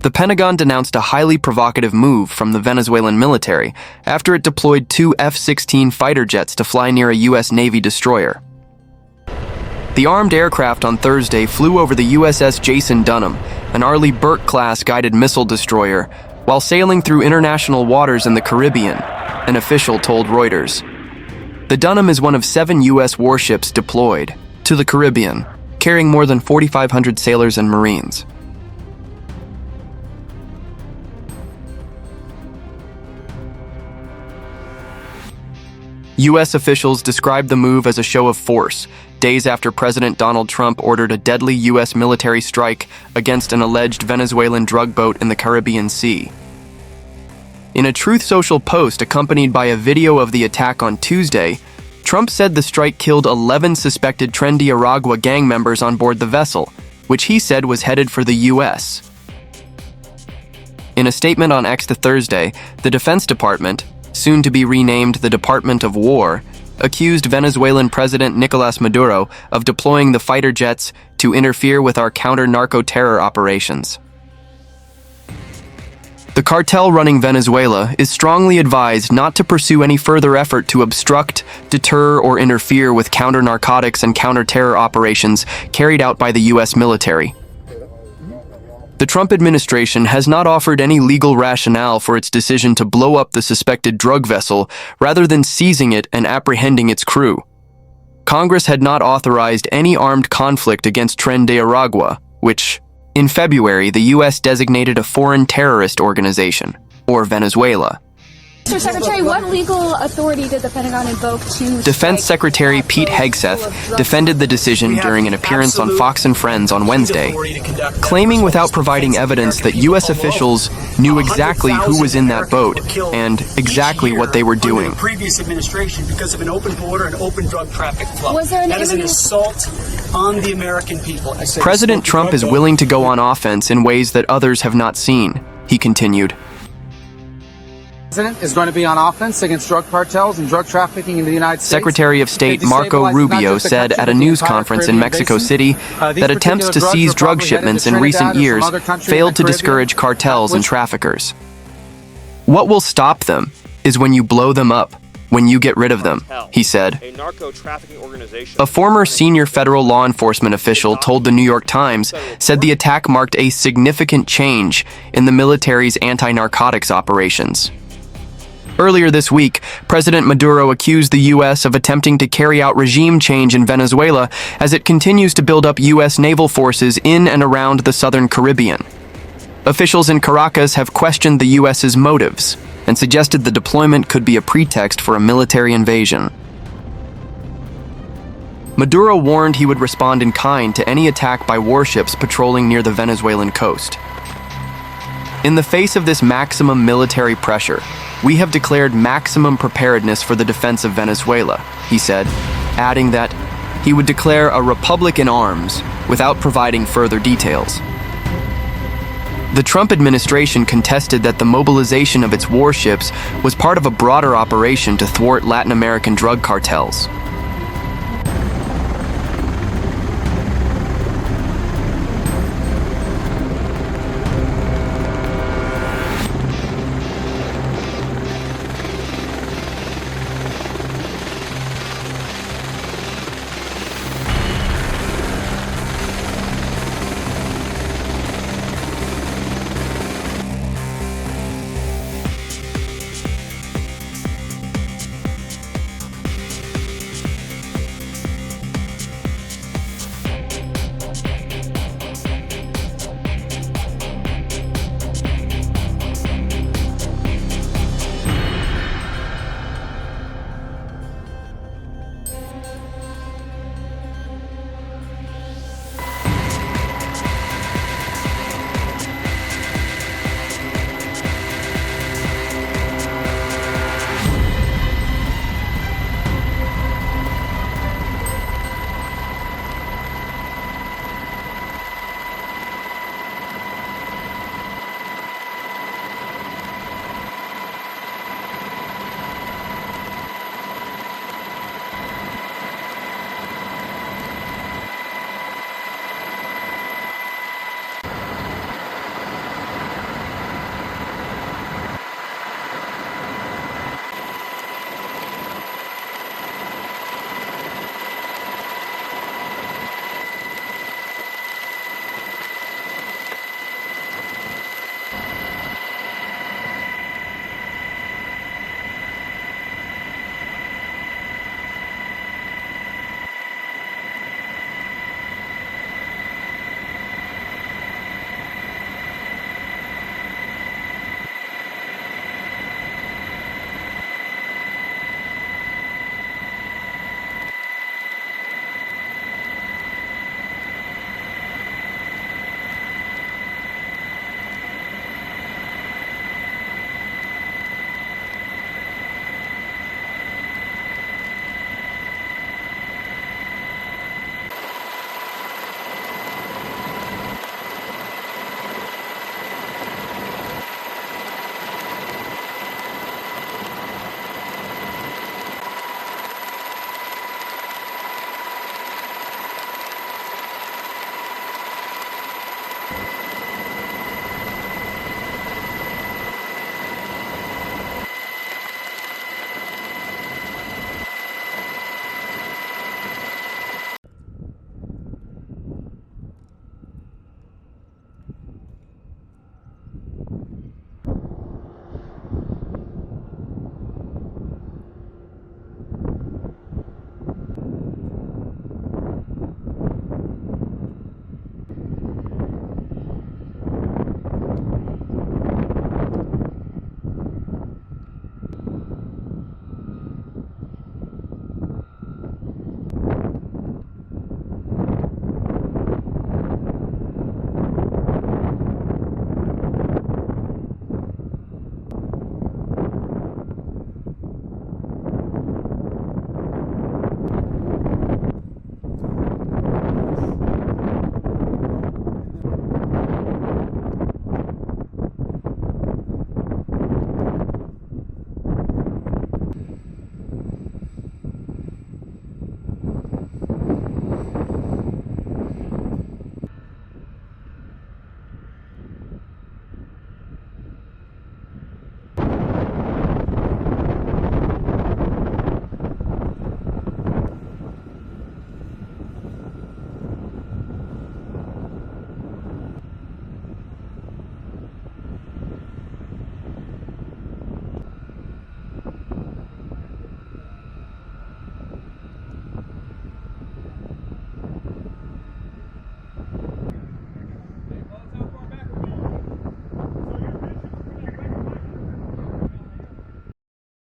The Pentagon denounced a highly provocative move from the Venezuelan military after it deployed 2 F-16 fighter jets to fly near a U.S. Navy destroyer. The armed aircraft on Thursday flew over the USS Jason Dunham, an Arleigh Burke-class guided missile destroyer, while sailing through international waters in the Caribbean, an official told Reuters. The Dunham is one of 7 U.S. warships deployed to the Caribbean, carrying more than 4,500 sailors and Marines. U.S. officials described the move as a show of force, days after President Donald Trump ordered a deadly U.S. military strike against an alleged Venezuelan drug boat in the Caribbean Sea. In a Truth Social post accompanied by a video of the attack on Tuesday, Trump said the strike killed 11 suspected Tren de Aragua gang members on board the vessel, which he said was headed for the U.S. In a statement on X Thursday, the Defense Department, soon to be renamed the Department of War, accused Venezuelan President Nicolas Maduro of deploying the fighter jets to interfere with our counter-narco-terror operations. The cartel running Venezuela is strongly advised not to pursue any further effort to obstruct, deter, or interfere with counter-narcotics and counter-terror operations carried out by the U.S. military. The Trump administration has not offered any legal rationale for its decision to blow up the suspected drug vessel rather than seizing it and apprehending its crew. Congress had not authorized any armed conflict against Tren de Aragua, which, in February, the U.S. designated a foreign terrorist organization, or Venezuela. Mr. Secretary, what legal authority did the Pentagon invoke to... Defense Secretary Pete Hegseth defended the decision during an appearance on Fox and Friends on Wednesday, claiming without providing evidence that U.S. officials knew exactly who was in that boat and exactly what they were doing. Previous administration because of an open border and open drug traffic flow. Was there that is an assault on the American people. President Trump is willing to go on offense in ways that others have not seen, he continued. The president is going to be on offense against drug cartels and drug trafficking in the United States. Secretary of State Marco Rubio said at a news conference in Mexico City that attempts to seize drug shipments in recent years failed to discourage cartels and traffickers. What will stop them is when you blow them up, when you get rid of them, he said. A former senior federal law enforcement official told the New York Times said the attack marked a significant change in the military's anti-narcotics operations. Earlier this week, President Maduro accused the U.S. of attempting to carry out regime change in Venezuela as it continues to build up U.S. naval forces in and around the southern Caribbean. Officials in Caracas have questioned the U.S.'s motives and suggested the deployment could be a pretext for a military invasion. Maduro warned he would respond in kind to any attack by warships patrolling near the Venezuelan coast. In the face of this maximum military pressure, we have declared maximum preparedness for the defense of Venezuela, he said, adding that he would declare a republic in arms without providing further details. The Trump administration contested that the mobilization of its warships was part of a broader operation to thwart Latin American drug cartels.